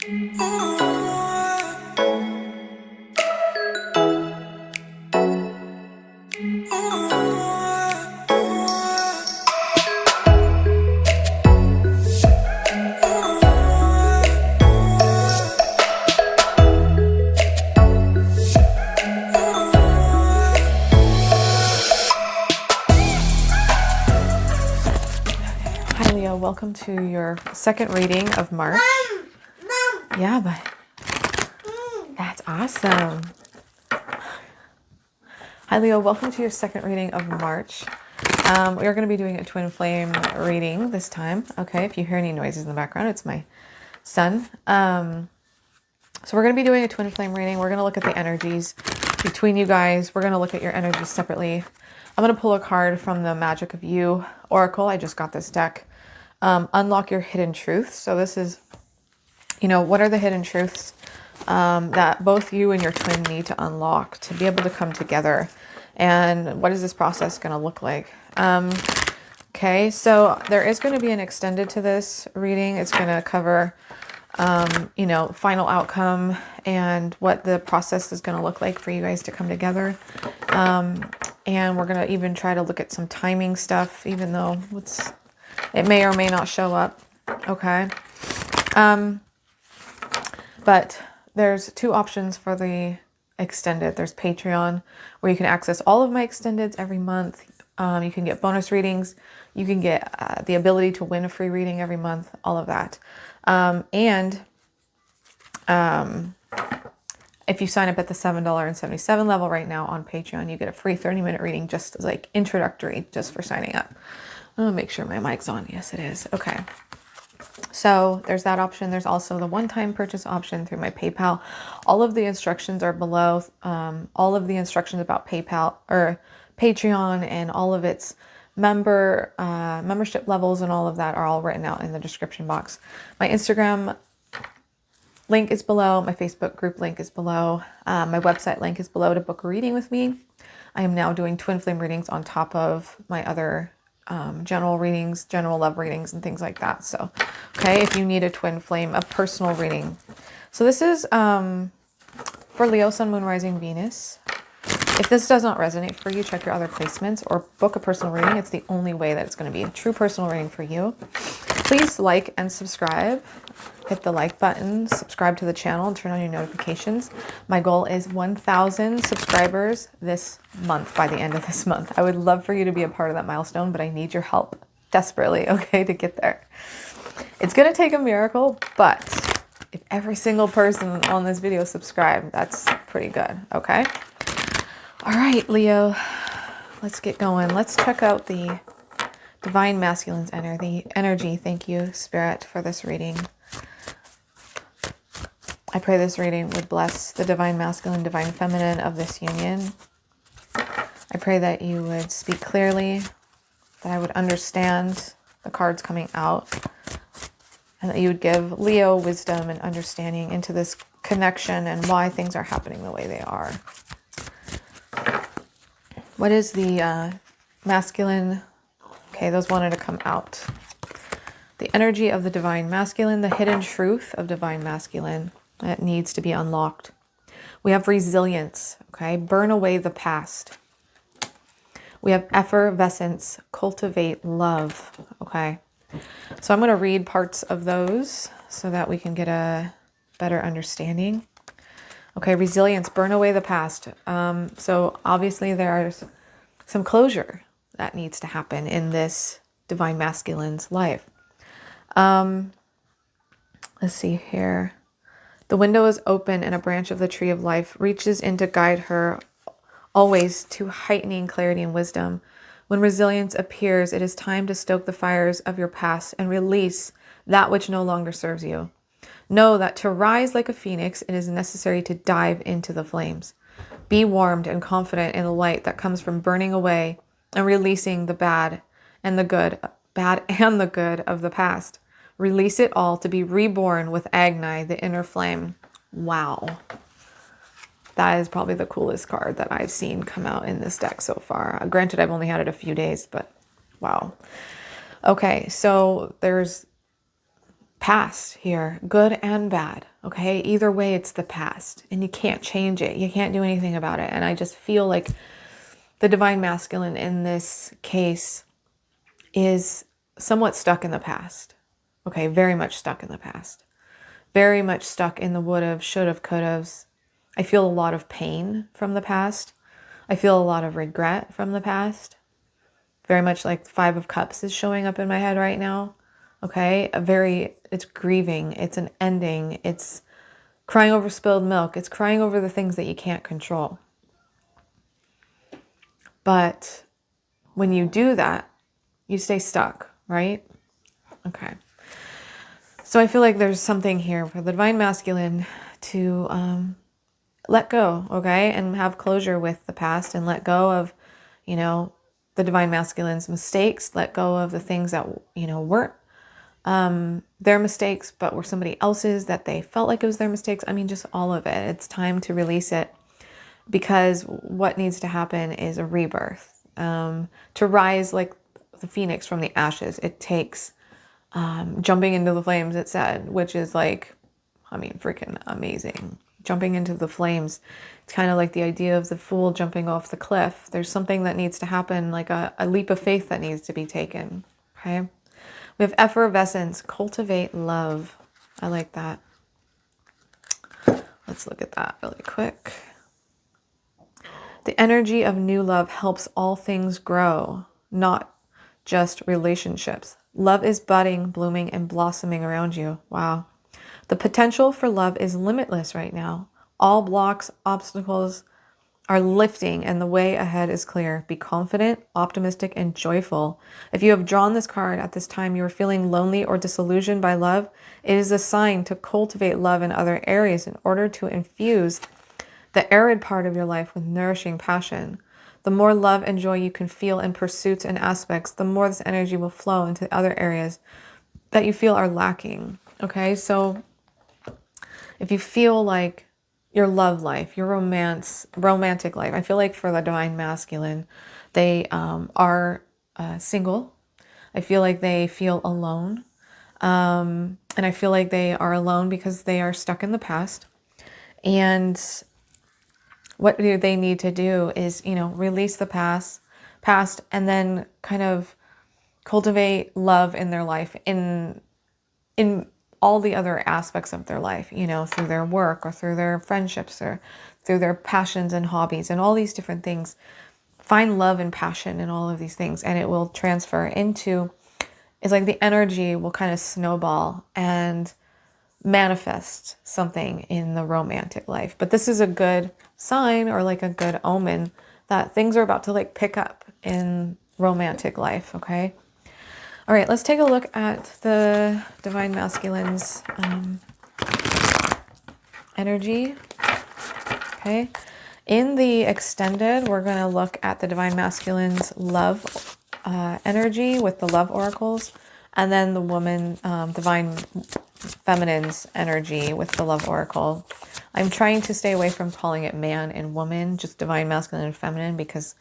Hi Leo, welcome to your second reading of March. Yeah, but that's awesome. Hi Leo, welcome to your second reading of March. We are going to be doing a twin flame reading this time. Okay, if you hear any noises in the background, it's my son. So we're going to be doing a twin flame reading. We're going to look at the energies between you guys. We're going to look at your energies separately. I'm going to pull a card from the Magic of You Oracle. I just got this deck. Unlock your hidden truths. So this is, what are the hidden truths that both you and your twin need to unlock to be able to come together? And what is this process going to look like? Okay, so there is going to be an extended to this reading. It's going to cover, final outcome and what the process is going to look like for you guys to come together. And we're going to even try to look at some timing stuff, even though it may or may not show up. Okay. But there's two options for the extended. There's Patreon, where you can access all of my extendeds every month. You can get bonus readings. You can get the ability to win a free reading every month, all of that. If you sign up at the $7.77 level right now on Patreon, you get a free 30-minute reading, just as like introductory, just for signing up. I'm gonna make sure my mic's on. Yes, it is. Okay. So there's that option. There's also the one-time purchase option through my PayPal. All of the instructions are below. All of the instructions about PayPal or Patreon and all of its membership levels and all of that are all written out in the description box. My Instagram link is below. My Facebook group link is below. My website link is below to book a reading with me. I am now doing twin flame readings on top of my other general readings, general love readings, and things like that. So, okay, if you need a twin flame, a personal reading. So this is for Leo, Sun, Moon, Rising, Venus. If this does not resonate for you, check your other placements or book a personal reading. It's the only way that it's going to be a true personal reading for you. Please like and subscribe. Hit the like button, subscribe to the channel, and turn on your notifications. My goal is 1,000 subscribers this month, by the end of this month. I would love for you to be a part of that milestone, but I need your help desperately, okay, to get there. It's going to take a miracle, but if every single person on this video subscribe, that's pretty good, okay? All right, Leo, let's get going. Let's check out the Divine Masculine's energy. Thank you, Spirit, for this reading. I pray this reading would bless the Divine Masculine, Divine Feminine of this union. I pray that you would speak clearly, that I would understand the cards coming out, and that you would give Leo wisdom and understanding into this connection and why things are happening the way they are. What is the masculine? Okay, those wanted to come out. The energy of the Divine Masculine, the hidden truth of Divine Masculine that needs to be unlocked. We have resilience, okay? Burn away the past. We have effervescence, cultivate love, okay? So I'm going to read parts of those so that we can get a better understanding. Okay, resilience, burn away the past. So obviously there's some closure that needs to happen in this Divine Masculine's life. Let's see here. The window is open and a branch of the tree of life reaches in to guide her always to heightening clarity and wisdom. When resilience appears, it is time to stoke the fires of your past and release that which no longer serves you. Know that to rise like a phoenix, it is necessary to dive into the flames. Be warmed and confident in the light that comes from burning away and releasing the bad and the good of the past. Release it all to be reborn with Agni, the inner flame. Wow. That is probably the coolest card that I've seen come out in this deck so far. Granted, I've only had it a few days, but wow. Okay, so there's past here, good and bad. Okay. Either way, it's the past and you can't change it. You can't do anything about it. And I just feel like the divine masculine in this case is somewhat stuck in the past. Okay. Very much stuck in the past. Very much stuck in the would've, should've, could've. I feel a lot of pain from the past. I feel a lot of regret from the past. Very much like the Five of Cups is showing up in my head right now. Okay. It's grieving. It's an ending. It's crying over spilled milk. It's crying over the things that you can't control. But when you do that, you stay stuck, right? Okay. So I feel like there's something here for the divine masculine to let go, okay? And have closure with the past and let go of, the divine masculine's mistakes, let go of the things that, weren't their mistakes, but were somebody else's, that they felt like it was their mistakes. I mean, just all of it. It's time to release it, because what needs to happen is a rebirth. To rise like the phoenix from the ashes, it takes jumping into the flames, it said, which is like, freaking amazing. Jumping into the flames. It's kind of like the idea of the fool jumping off the cliff. There's something that needs to happen, like a leap of faith that needs to be taken. Okay. We have effervescence, cultivate love. I like that. Let's look at that really quick. The energy of new love helps all things grow, not just relationships. Love is budding, blooming, and blossoming around you. Wow. The potential for love is limitless right now. All blocks, obstacles are lifting and the way ahead is clear. Be confident, optimistic, and joyful. If you have drawn this card at this time, you are feeling lonely or disillusioned by love, it is a sign to cultivate love in other areas in order to infuse the arid part of your life with nourishing passion. The more love and joy you can feel in pursuits and aspects, the more this energy will flow into other areas that you feel are lacking. Okay, so if you feel like your love life, your romantic life, I feel like for the divine masculine, they are single. I feel like they feel alone. And I feel like they are alone because they are stuck in the past. And what do they need to do is, release the past and then kind of cultivate love in their life in all the other aspects of their life, through their work or through their friendships or through their passions and hobbies and all these different things. Find love and passion in all of these things, and it will transfer into, it's like the energy will kind of snowball and manifest something in the romantic life. But this is a good sign, or like a good omen, that things are about to like pick up in romantic life. Okay. All right, let's take a look at the divine masculine's energy. Okay. In the extended, we're going to look at the divine masculine's love energy with the love oracles, and then the woman, divine feminine's energy with the love oracle. I'm trying to stay away from calling it man and woman, just divine masculine and feminine, because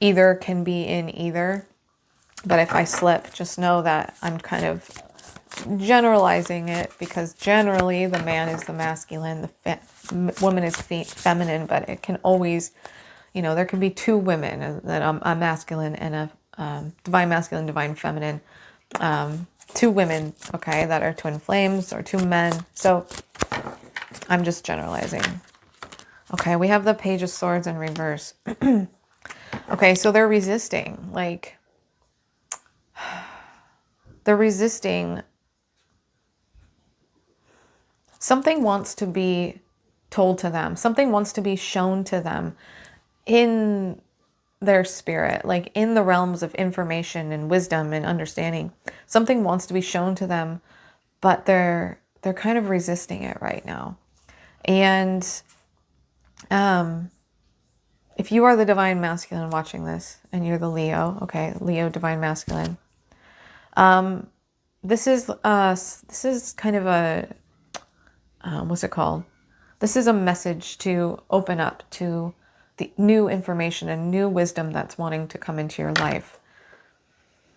either can be in either. But if I slip, just know that I'm kind of generalizing it, because generally the man is the masculine, the woman is feminine, but it can always, there can be two women, a masculine and a divine masculine, divine feminine, two women, okay, that are twin flames, or two men. So I'm just generalizing. Okay, we have the Page of Swords in reverse. Okay, so they're resisting, like, they're resisting. Something wants to be told to them. Something wants to be shown to them in their spirit, like in the realms of information and wisdom and understanding. Something wants to be shown to them, but they're kind of resisting it right now. And if you are the divine masculine watching this and you're the Leo, okay, Leo divine masculine, this is kind of a what's it called? This is a message to open up to the new information and new wisdom that's wanting to come into your life.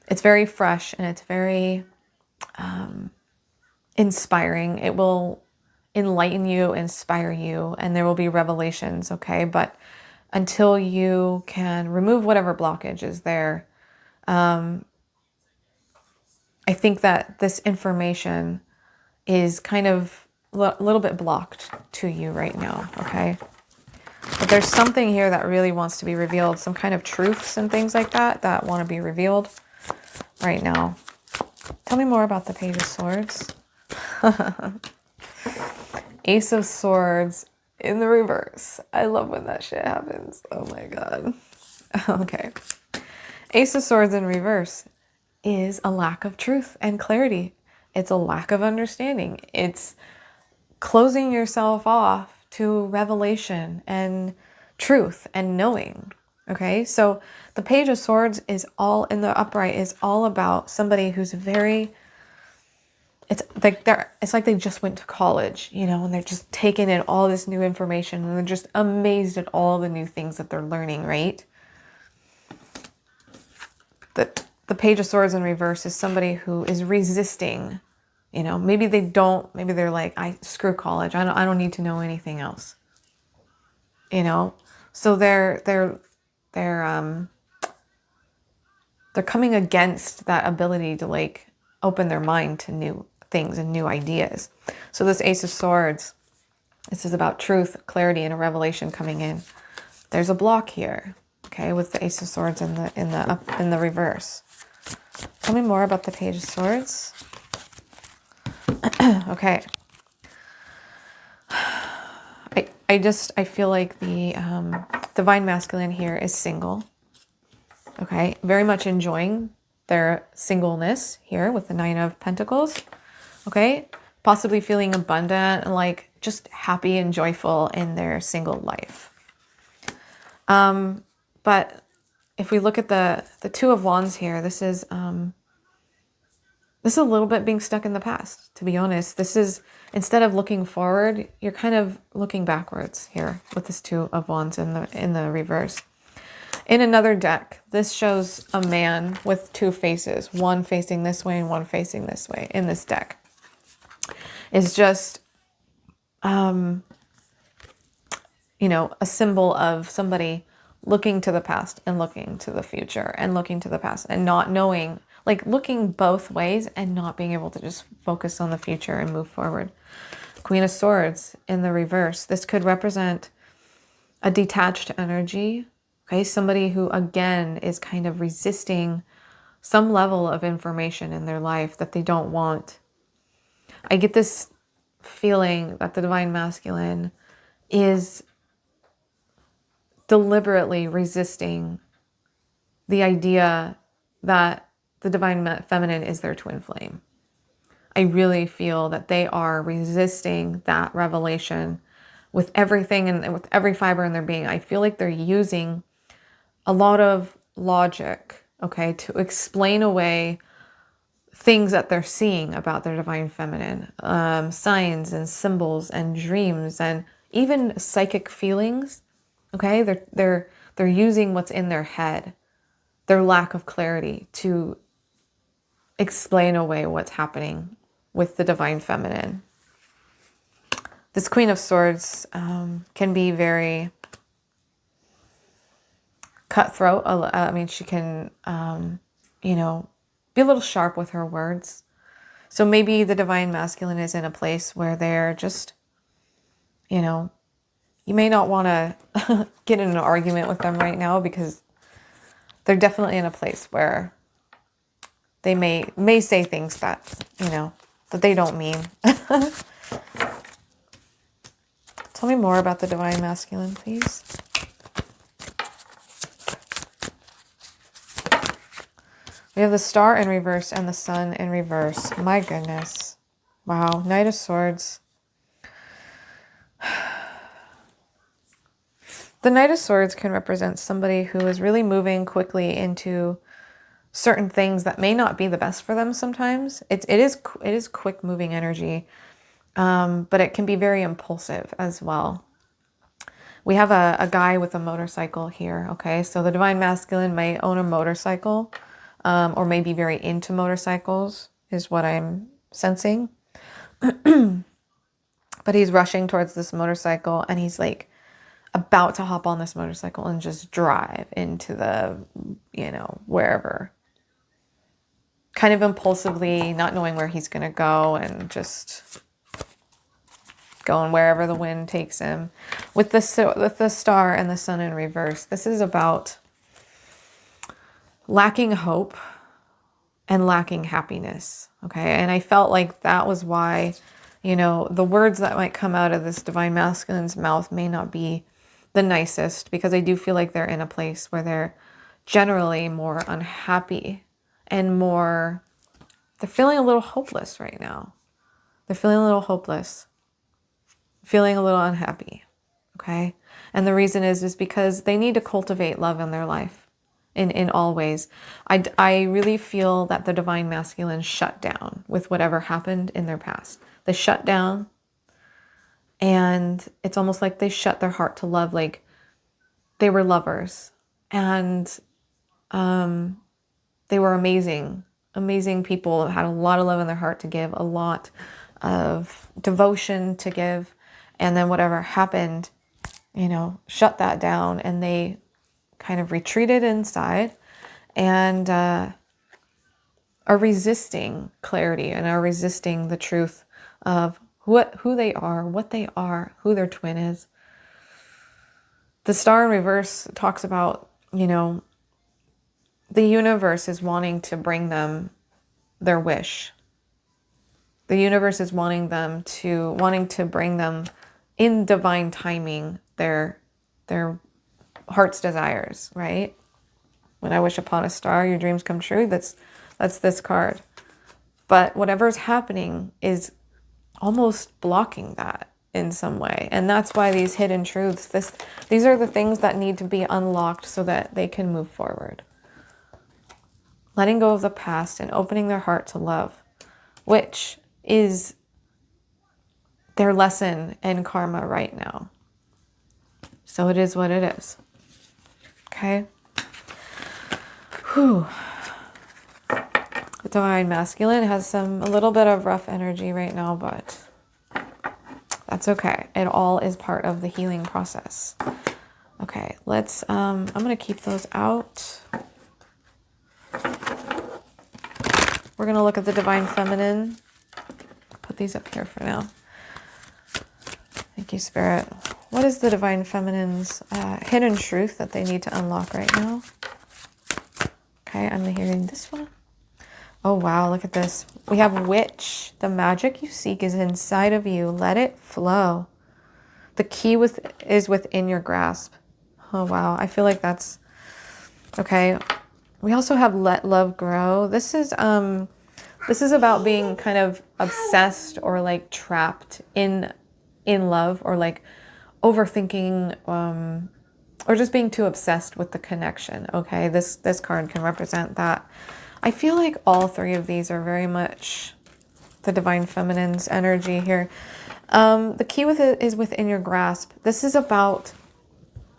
It's very fresh and it's very inspiring. It will enlighten you, inspire you, and there will be revelations, okay? But until you can remove whatever blockage is there, I think that this information is kind of a little bit blocked to you right now, okay? But there's something here that really wants to be revealed, some kind of truths and things like that that want to be revealed right now. Tell me more about the Page of Swords. Ace of Swords in the reverse. I love when that shit happens. Oh my God. Okay. Ace of Swords in reverse is a lack of truth and clarity. It's a lack of understanding. It's closing yourself off to revelation and truth and knowing. Okay, so the Page of Swords is all in the upright, is all about somebody who's very, it's like they just went to college, you know, and they're just taking in all this new information and they're just amazed at all the new things that they're learning, right? The Page of Swords in reverse is somebody who is resisting, you know, maybe they're like, screw college. I don't need to know anything else. You know? So they're coming against that ability to like open their mind to new things and new ideas. So this Ace of Swords, this is about truth, clarity, and a revelation coming in. There's a block here, okay, with the Ace of Swords in the reverse. Tell me more about the Page of Swords. Okay. I feel like the Divine Masculine here is single. Okay. Very much enjoying their singleness here with the Nine of Pentacles. Okay. Possibly feeling abundant and like just happy and joyful in their single life. But if we look at the Two of Wands here, this is a little bit being stuck in the past, to be honest. This is, instead of looking forward, you're kind of looking backwards here with this Two of Wands in the reverse. In another deck, this shows a man with two faces, one facing this way and one facing this way. In this deck is just, you know, a symbol of somebody looking to the past and looking to the future and looking to the past and not knowing, like looking both ways and not being able to just focus on the future and move forward. Queen of Swords in the reverse. This could represent a detached energy. Okay, somebody who again is kind of resisting some level of information in their life that they don't want. I get this feeling that the Divine Masculine is deliberately resisting the idea that the Divine Feminine is their twin flame. I really feel that they are resisting that revelation with everything and with every fiber in their being. I feel like they're using a lot of logic, okay, to explain away things that they're seeing about their Divine Feminine, signs and symbols and dreams and even psychic feelings. Okay, they're using what's in their head, their lack of clarity, to explain away what's happening with the Divine Feminine. This Queen of Swords can be very cutthroat. I mean, she can, you know, be a little sharp with her words. So maybe the Divine Masculine is in a place where they're just, you know, you may not want to get in an argument with them right now because they're definitely in a place where they may say things that, you know, that they don't mean. Tell me more about the Divine Masculine, please. We have the Star in reverse and the Sun in reverse. My goodness. Wow. Knight of Swords. The Knight of Swords can represent somebody who is really moving quickly into certain things that may not be the best for them sometimes. It is quick moving energy, but it can be very impulsive as well. We have a guy with a motorcycle here, okay? So the Divine Masculine may own a motorcycle, or may be very into motorcycles, is what I'm sensing. But he's rushing towards this motorcycle, and he's like about to hop on this motorcycle and just drive into the, wherever. Kind of impulsively, not knowing where he's going to go, and just going wherever the wind takes him. With the star and the sun in reverse, this is about lacking hope and lacking happiness. Okay. And I felt like that was why, the words that might come out of this divine masculine's mouth may not be the nicest, because I do feel like they're in a place where they're generally more unhappy and they're feeling a little hopeless right now. They're feeling a little hopeless, feeling a little unhappy. Okay. And the reason is because they need to cultivate love in their life in all ways. I really feel that the divine masculine shut down with whatever happened in their past. They shut down, and it's almost like they shut their heart to love. Like they were lovers, and they were amazing people, had a lot of love in their heart to give, a lot of devotion to give. And then whatever happened, shut that down, and they kind of retreated inside and are resisting clarity and are resisting the truth of who they are, what they are, who their twin is. The star in reverse talks about, the universe is wanting to bring them their wish. The universe is wanting to bring them in divine timing their heart's desires, right? When I wish upon a star, your dreams come true. That's this card. But whatever's happening is almost blocking that in some way. And that's why these hidden truths, these are the things that need to be unlocked so that they can move forward. Letting go of the past and opening their heart to love, which is their lesson in karma right now. So it is what it is. Okay? Whew. The divine masculine has a little bit of rough energy right now, but that's okay. It all is part of the healing process. Okay, I'm going to keep those out. We're going to look at the divine feminine. Put these up here for now. Thank you, Spirit. What is the divine feminine's hidden truth that they need to unlock right now? Okay, I'm hearing this one. Oh, wow, look at this. We have witch. The magic you seek is inside of you. Let it flow. The key is within your grasp. Oh, wow. I feel like that's... Okay. We also have let love grow. This is about being kind of obsessed or like trapped in love, or like overthinking, or just being too obsessed with the connection. Okay, this card can represent that. I feel like all three of these are very much the divine feminine's energy here. The key with it is within your grasp. This is about,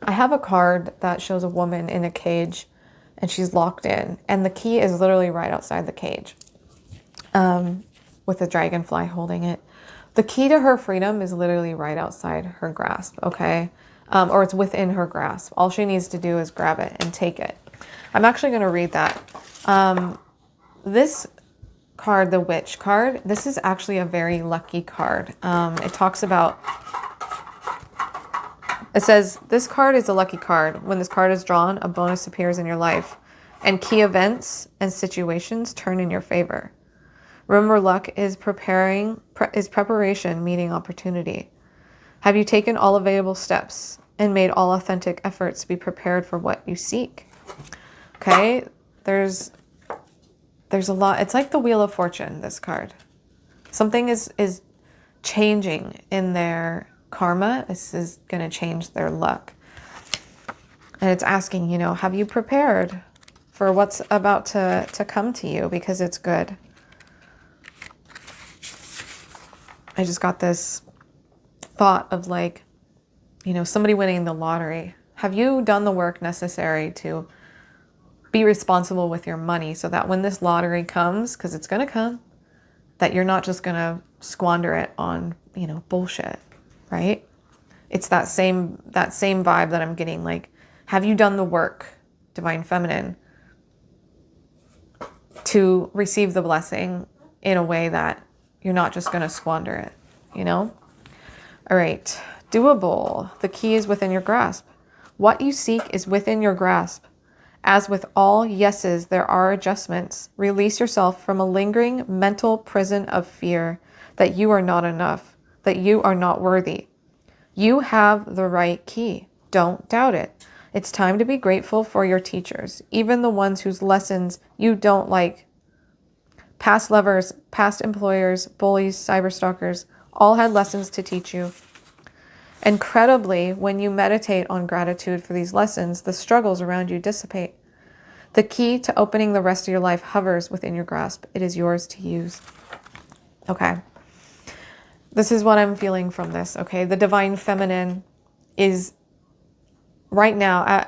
I have a card that shows a woman in a cage and she's locked in, and the key is literally right outside the cage, with a dragonfly holding it. The key to her freedom is literally right outside her grasp, okay? Or it's within her grasp. All she needs to do is grab it and take it. I'm actually going to read that. This card, the Witch card, this is actually a very lucky card. It talks about, it says, this card is a lucky card. When this card is drawn, a bonus appears in your life, and key events and situations turn in your favor. Remember, luck is preparation meeting opportunity. Have you taken all available steps and made all authentic efforts to be prepared for what you seek? Okay, there's a lot. It's like the Wheel of Fortune, this card. Something is changing in their karma. This is going to change their luck. And it's asking, have you prepared for what's about to come to you, because it's good. I just got this thought of like, somebody winning the lottery. Have you done the work necessary to be responsible with your money so that when this lottery comes, because it's going to come, that you're not just going to squander it on, you know, bullshit, right? It's that same vibe that I'm getting. Like, have you done the work, Divine Feminine, to receive the blessing in a way that you're not just going to squander it, you know? All right. Doable. The key is within your grasp. What you seek is within your grasp. As with all yeses, there are adjustments. Release yourself from a lingering mental prison of fear that you are not enough, that you are not worthy. You have the right key. Don't doubt it. It's time to be grateful for your teachers, even the ones whose lessons you don't like. Past lovers, past employers, bullies, cyberstalkers, all had lessons to teach you. Incredibly, when you meditate on gratitude for these lessons, the struggles around you dissipate. The key to opening the rest of your life hovers within your grasp. It is yours to use. Okay. This is what I'm feeling from this, okay? The Divine Feminine is right now,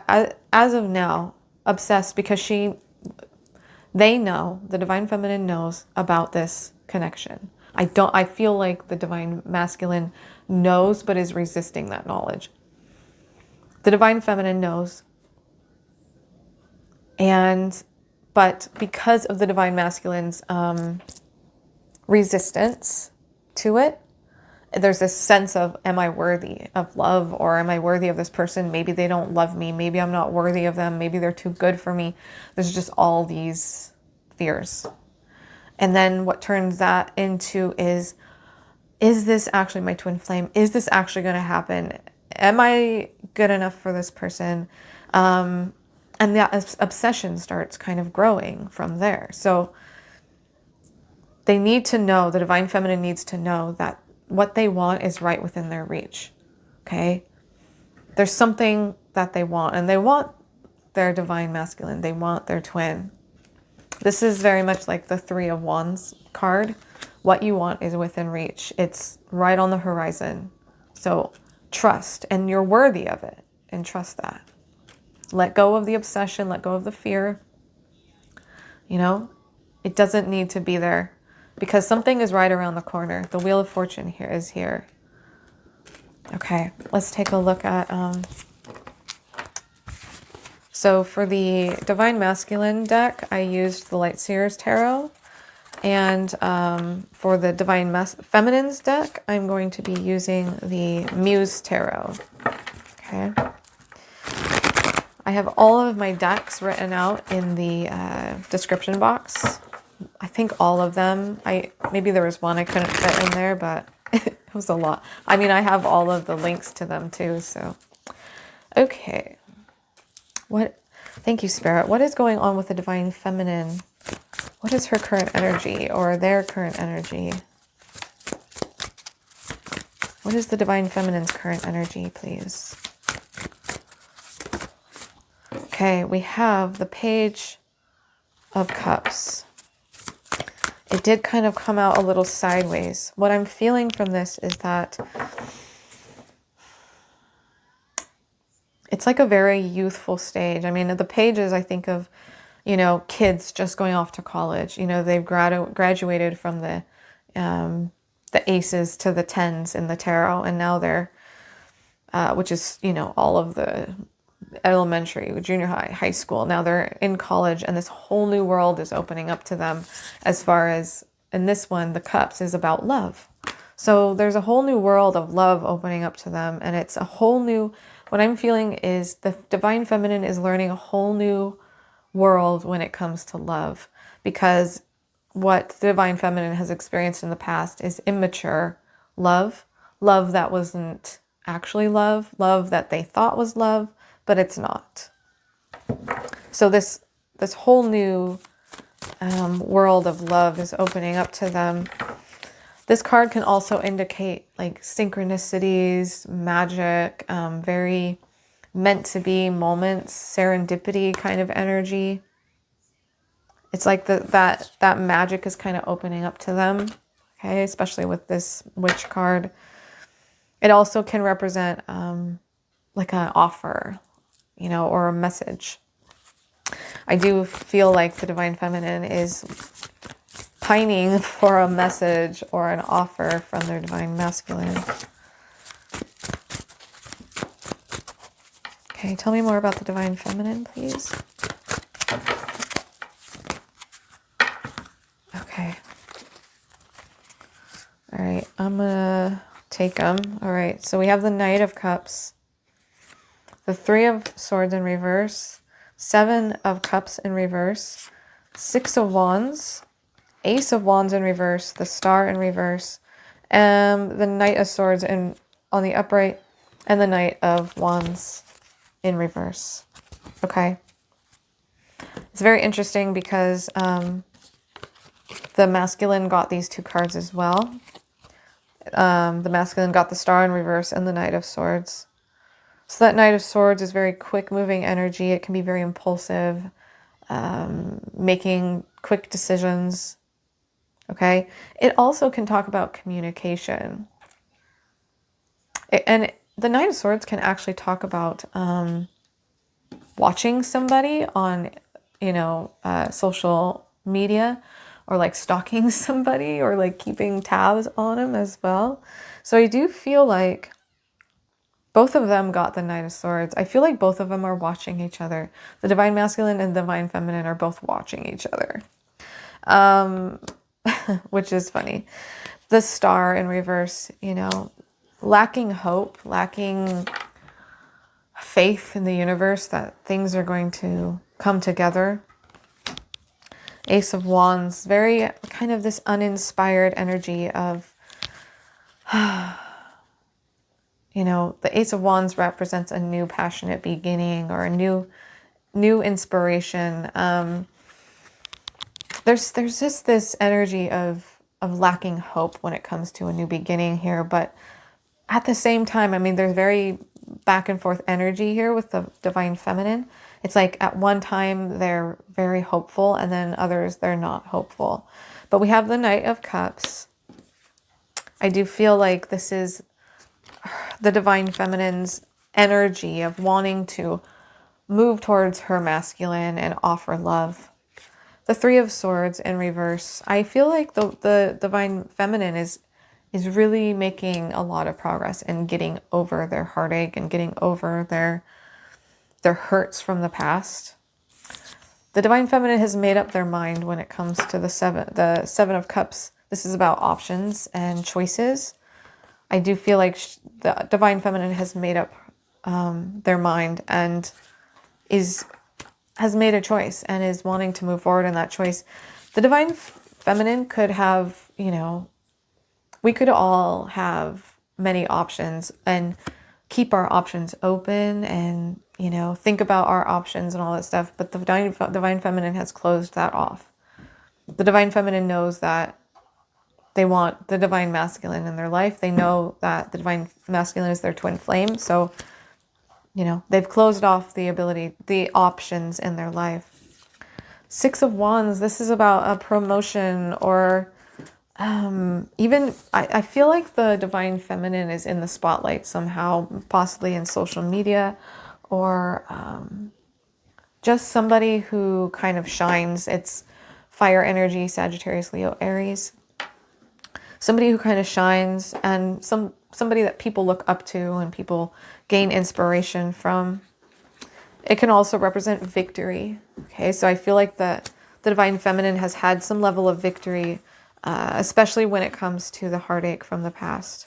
as of now, obsessed because they know, the Divine Feminine knows about this connection. I feel like the Divine Masculine knows, but is resisting that knowledge. The Divine Feminine knows. But because of the Divine Masculine's resistance to it, there's this sense of, am I worthy of love, or am I worthy of this person? Maybe they don't love me. Maybe I'm not worthy of them. Maybe they're too good for me. There's just all these fears. And then what turns that into is this actually my twin flame? Is this actually going to happen? Am I good enough for this person? And that obsession starts kind of growing from there. So they need to know, the Divine Feminine needs to know that what they want is right within their reach. Okay? There's something that they want, and they want their Divine Masculine. They want their twin. This is very much like the Three of Wands card. What you want is within reach. It's right on the horizon. So trust, and you're worthy of it, and trust that. Let go of the obsession, let go of the fear. You know, it doesn't need to be there because something is right around the corner. The Wheel of Fortune here is here. Okay, let's take a look at, so for the Divine Masculine deck, I used the Light Seers Tarot. And for the Divine Feminine's deck, I'm going to be using the Muse Tarot. Okay. I have all of my decks written out in the description box. I think all of them. Maybe there was one I couldn't fit in there, but it was a lot. I mean, I have all of the links to them too, so. Okay. Thank you, Spirit. What is going on with the Divine Feminine? What is her current energy, or their current energy? What is the Divine Feminine's current energy, please? Okay, we have the Page of Cups. It did kind of come out a little sideways. What I'm feeling from this is that it's like a very youthful stage. I mean, the pages, I think of, you know, kids just going off to college. You know, they've graduated from the aces to the tens in the tarot, and now they're, which is, you know, all of the elementary, junior high, high school. Now they're in college, and this whole new world is opening up to them. As far as in this one, the Cups is about love. So there's a whole new world of love opening up to them, and it's a whole new. What I'm feeling is the Divine Feminine is learning a whole new world when it comes to love, because what the Divine Feminine has experienced in the past is immature love that wasn't actually love that they thought was love, but it's not. So this whole new world of love is opening up to them. This card can also indicate like synchronicities, magic, very meant to be moments, serendipity kind of energy. It's like that magic is kind of opening up to them, okay, especially with this Witch card. It also can represent like an offer, you know, or a message. I do feel like the Divine Feminine is pining for a message or an offer from their divine masculine. Okay, tell me more about the divine feminine, please. Okay. All right, I'm gonna take them. All right, so we have the Knight of Cups, the Three of Swords in reverse, Seven of Cups in reverse, Six of Wands, Ace of Wands in reverse, the Star in reverse, and the Knight of Swords on the upright, and the Knight of Wands in reverse. Okay. It's very interesting because the masculine got these two cards as well. The masculine got the Star in reverse and the Knight of Swords. So that Knight of Swords is very quick moving energy. It can be very impulsive, making quick decisions. Okay. It also can talk about communication. And the Knight of Swords can actually talk about watching somebody on, social media, or like stalking somebody, or like keeping tabs on them as well. So I do feel like both of them got the Knight of Swords. I feel like both of them are watching each other. The divine masculine and divine feminine are both watching each other, which is funny. The Star in reverse, lacking hope, lacking faith in the universe that things are going to come together. Ace of Wands, very kind of this uninspired energy of, the Ace of Wands represents a new passionate beginning or a new inspiration. There's just this energy of lacking hope when it comes to a new beginning here, but at the same time, there's very back and forth energy here with the divine feminine. It's like at one time they're very hopeful, and then others they're not hopeful. But we have the Knight of Cups. I do feel like this is the divine feminine's energy of wanting to move towards her masculine and offer love. The Three of Swords in reverse. I feel like the divine feminine is really making a lot of progress in getting over their heartache and getting over their hurts from the past. The divine feminine has made up their mind when it comes to the Seven of Cups. This is about options and choices. I do feel like the divine feminine has made up their mind and has made a choice and is wanting to move forward in that choice. The divine feminine could have, we could all have many options and keep our options open and, think about our options and all that stuff. But the divine feminine has closed that off. The divine feminine knows that they want the divine masculine in their life. They know that the divine masculine is their twin flame. So, they've closed off the options in their life. Six of Wands, this is about a promotion or even, I feel like the divine feminine is in the spotlight somehow, possibly in social media, or just somebody who kind of shines. It's fire energy, Sagittarius, Leo, Aries. Somebody who kind of shines, and somebody that people look up to and people gain inspiration from. It can also represent victory. Okay, so I feel like the divine feminine has had some level of victory, especially when it comes to the heartache from the past.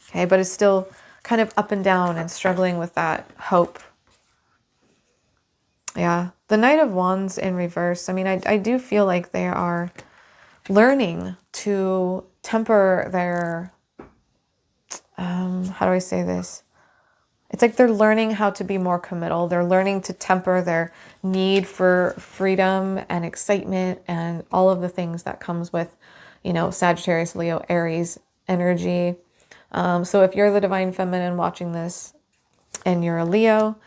Okay, but it's still kind of up and down and struggling with that hope. Yeah, the Knight of Wands in reverse. I do feel like they are learning to temper their, how do I say this? It's like they're learning how to be more committal. They're learning to temper their need for freedom and excitement and all of the things that comes with, Sagittarius, Leo, Aries energy. So if you're the divine feminine watching this and you're a Leo,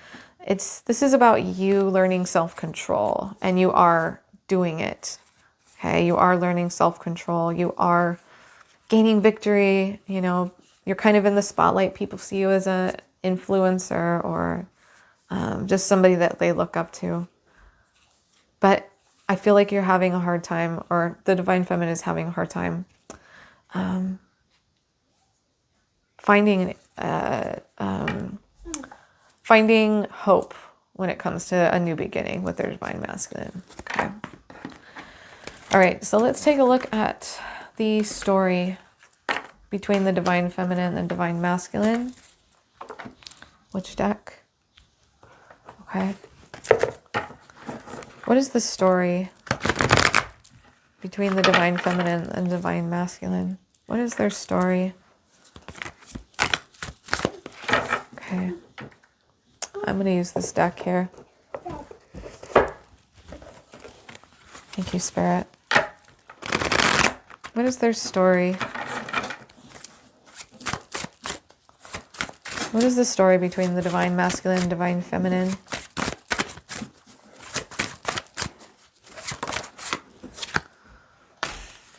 this is about you learning self-control, and you are doing it. Okay, you are learning self-control. You are gaining victory. You're kind of in the spotlight. People see you as an influencer or just somebody that they look up to. But I feel like you're having a hard time, or the Divine Feminine is having a hard time finding finding hope when it comes to a new beginning with their Divine Masculine. Okay. All right, so let's take a look at the story between the Divine Feminine and Divine Masculine. Which deck? Okay. What is the story between the Divine Feminine and Divine Masculine? What is their story? Okay. I'm going to use this deck here. Thank you, Spirit. What is their story? What is the story between the Divine Masculine and Divine Feminine?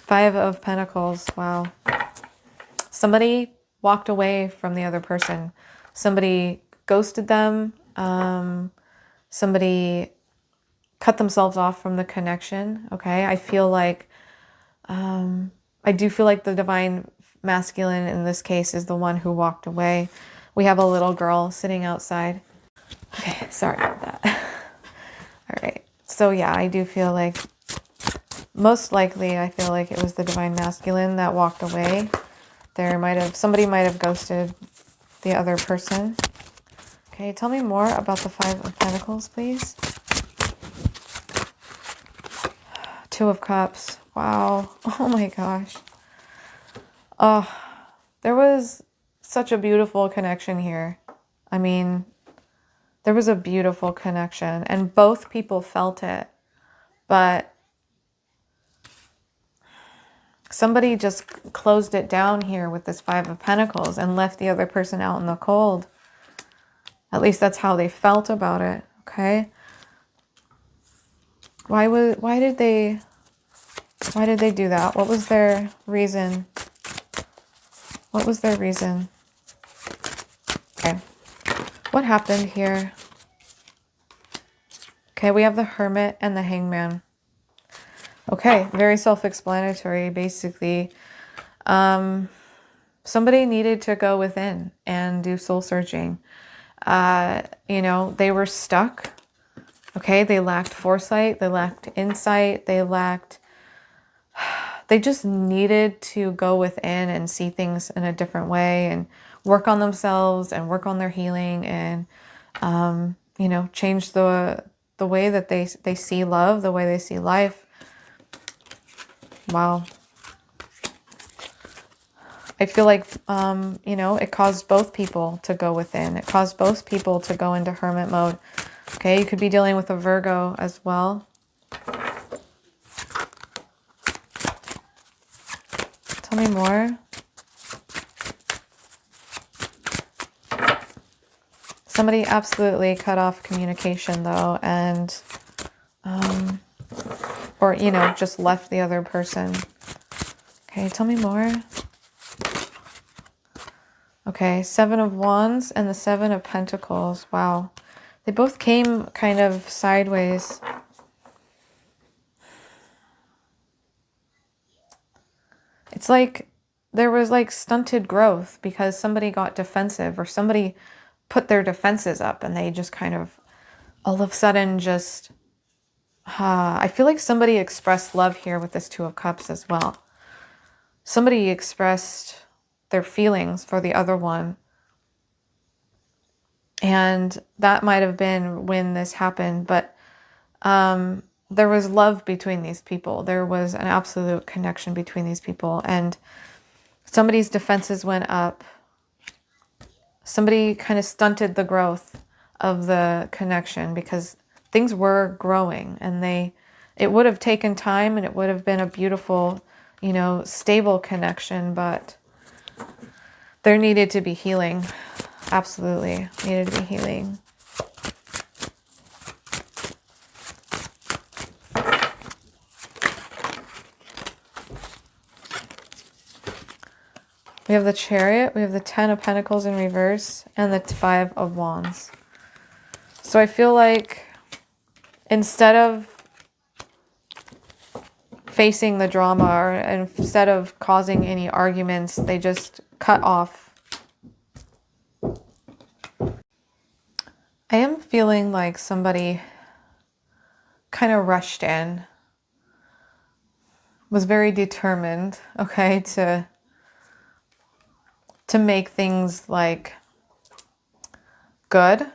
Five of Pentacles. Wow. Somebody walked away from the other person. Somebody ghosted them. Somebody cut themselves off from the connection. Okay. I feel like, I do feel like the Divine Masculine in this case is the one who walked away. We have a little girl sitting outside. Okay, sorry about that. All right. So yeah, I do feel like, most likely, I feel like it was the Divine Masculine that walked away. Somebody might have ghosted the other person. Okay, tell me more about the Five of Pentacles, please. Two of Cups. Wow. Oh my gosh. Oh, there was such a beautiful connection here. I mean, there was a beautiful connection and both people felt it, but somebody just closed it down here with this Five of Pentacles and left the other person out in the cold. At least that's how they felt about it, okay? Why did they do that? What was their reason? What was their reason? Okay. What happened here? Okay, we have the Hermit and the Hangman. Okay, very self-explanatory, basically. Somebody needed to go within and do soul searching. You know, they were stuck. Okay, they lacked foresight. They lacked insight. They just needed to go within and see things in a different way and work on themselves and work on their healing and, you know, change the way that they see love, the way they see life. Wow. I feel like, you know, it caused both people to go within. It caused both people to go into hermit mode. Okay, you could be dealing with a Virgo as well. Tell me more. Somebody absolutely cut off communication though, and, or, you know, just left the other person. Okay, tell me more. Okay, Seven of Wands and the Seven of Pentacles. Wow. They both came kind of sideways. It's like there was like stunted growth because somebody got defensive or somebody put their defenses up and they just kind of all of a sudden just... I feel like somebody expressed love here with this Two of Cups as well. Somebody expressed their feelings for the other one. And that might have been when this happened, but there was love between these people. There was an absolute connection between these people, and somebody's defenses went up. Somebody kind of stunted the growth of the connection because things were growing, and it would have taken time and it would have been a beautiful, you know, stable connection, but there needed to be healing. Absolutely needed to be healing. We have the Chariot, we have the Ten of Pentacles in reverse, and the Five of Wands. So I feel like instead of facing the drama, or instead of causing any arguments, they just cut off. I am feeling like somebody kind of rushed in, was very determined, okay, to make things like good.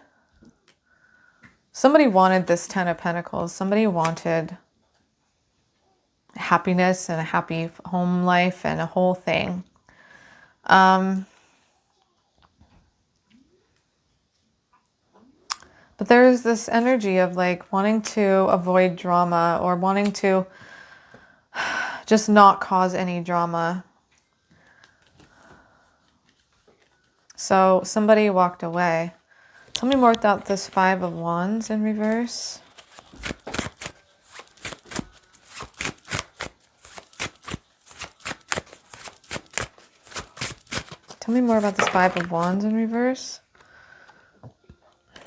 Somebody wanted this 10 of Pentacles. Somebody wanted happiness and a happy home life and a whole thing. But there's this energy of like wanting to avoid drama, or wanting to just not cause any drama. So somebody walked away. Tell me more about this 5 of Wands in reverse. Tell me more about this 5 of Wands in reverse.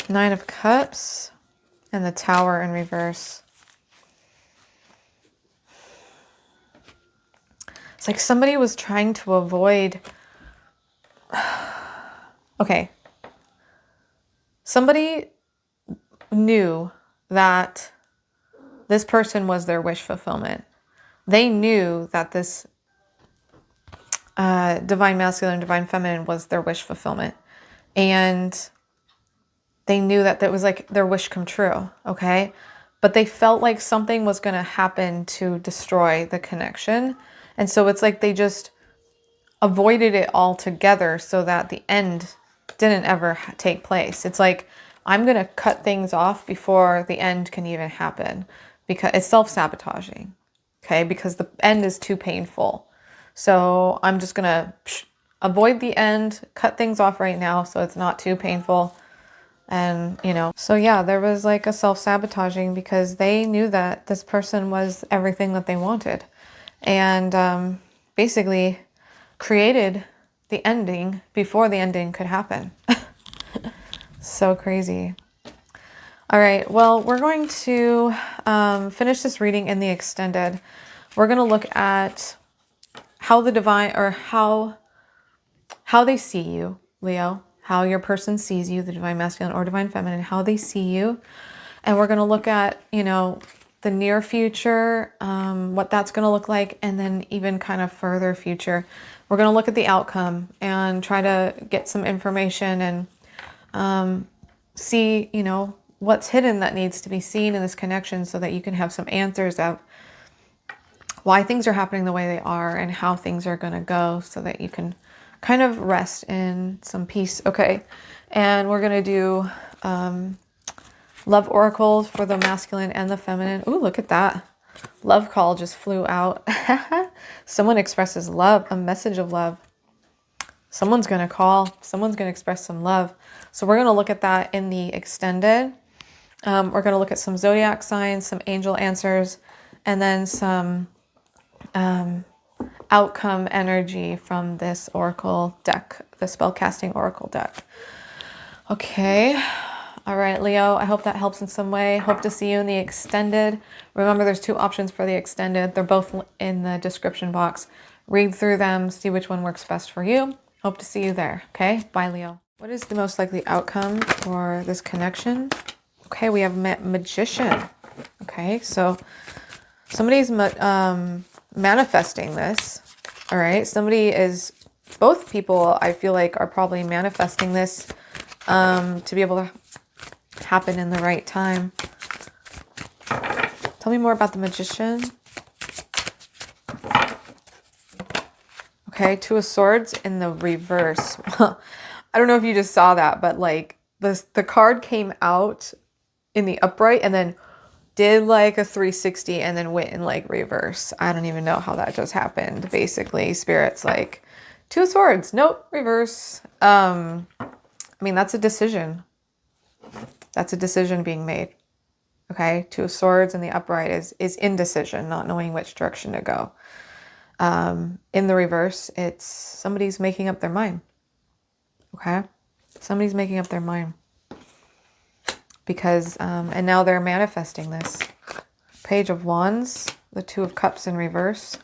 9 of Cups and the Tower in reverse. It's like somebody was trying to avoid... Okay. Somebody knew that this person was their wish fulfillment. They knew that this divine masculine, divine feminine was their wish fulfillment. And they knew that that was like their wish come true, okay? But they felt like something was going to happen to destroy the connection. And so it's like they just avoided it altogether so that the end didn't ever take place. It's like, I'm going to cut things off before the end can even happen, because it's self-sabotaging, okay? Because the end is too painful. So I'm just going to avoid the end, cut things off right now so it's not too painful. And, you know, so yeah, there was like a self-sabotaging because they knew that this person was everything that they wanted. And basically created the ending before the ending could happen. So crazy. All right, well, we're going to finish this reading in the extended. We're going to look at how the divine, or how they see you, Leo, how your person sees you, the divine masculine or divine feminine, how they see you. And we're going to look at, you know, the near future, what that's going to look like, and then even kind of further future. We're going to look at the outcome and try to get some information and see, you know, what's hidden that needs to be seen in this connection, so that you can have some answers of why things are happening the way they are and how things are going to go, so that you can kind of rest in some peace. Okay. And we're going to do love oracles for the masculine and the feminine. Ooh, look at that. Love call just flew out. Someone expresses love, a message of love. Someone's going to call. Someone's going to express some love. So we're going to look at that in the extended. We're going to look at some zodiac signs, some angel answers, and then some outcome energy from this oracle deck, the spellcasting oracle deck. Okay. All right, Leo, I hope that helps in some way. Hope to see you in the extended. Remember, there's 2 options for the extended. They're both in the description box. Read through them, see which one works best for you. Hope to see you there. Okay, bye, Leo. What is the most likely outcome for this connection? Okay, we have Magician. Okay, so somebody's manifesting this. All right, both people I feel like are probably manifesting this to be able to happen in the right time. Tell me more about the Magician. Okay, 2 of Swords in the reverse. I don't know if you just saw that, but like the card came out in the upright and then did like a 360 and then went in like reverse. I don't even know how that just happened. Basically, Spirit's like, 2 of Swords, nope, reverse. I mean, that's a decision. That's a decision being made. Okay, 2 of Swords in the upright is indecision, not knowing which direction to go. In the reverse, it's somebody's making up their mind. Okay, somebody's making up their mind because and now they're manifesting this. Page of Wands the Two of Cups in reverse.